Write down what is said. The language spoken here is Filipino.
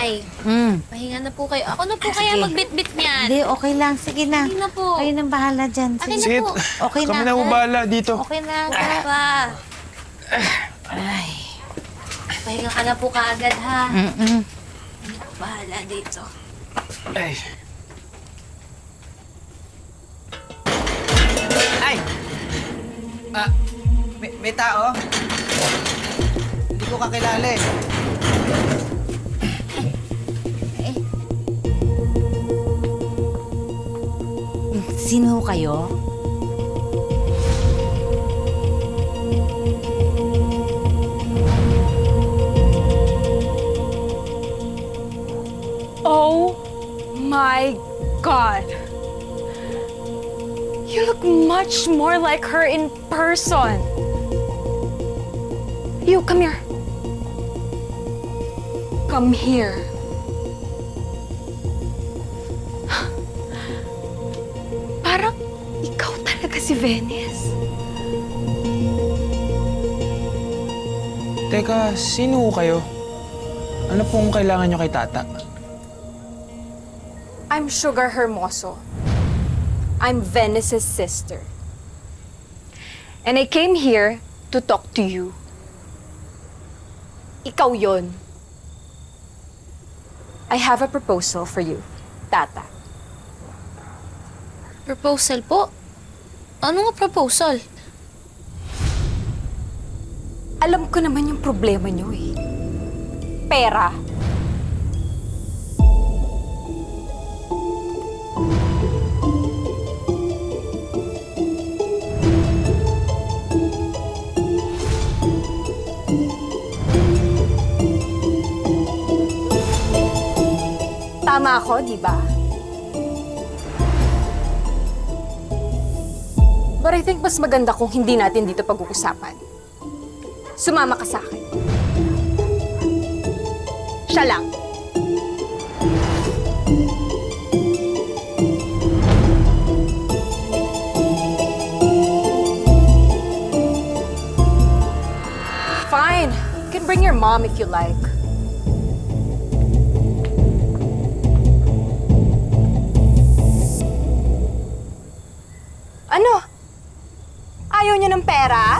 Nay, pahinga na po kayo. Ako na po kaya Sige. magbitbit niyan. Hindi, okay lang. Sige na. Sige na po. Kayo nang bahala dyan. Akin Sige. na po. Okay na. Kami na ubala dito. Okay na. Pa, Ay. pahinga ka na po kaagad, ha? Mm-mm. Bahala dito. Ay. Ay! May tao? Hindi ko kakilala eh. Sino kayo? Oh my God. You look much more like her in person. You, come here. Come here. Parang ikaw talaga si Venice. Teka, sino kayo? Ano pong kailangan nyo kay Tata? I'm Sugar Hermoso. I'm Venice's sister. And I came here to talk to you. Ikaw yon. I have a proposal for you, Tata. Proposal po? Ano nga proposal? Alam ko naman yung problema niyo eh. Pera. Tama ako, di ba? But I think mas maganda kung hindi natin dito pag-uusapan. Sumama ka sa akin. Siya lang. Fine. You can bring your mom if you like. Ano? Ayaw niyo ng pera?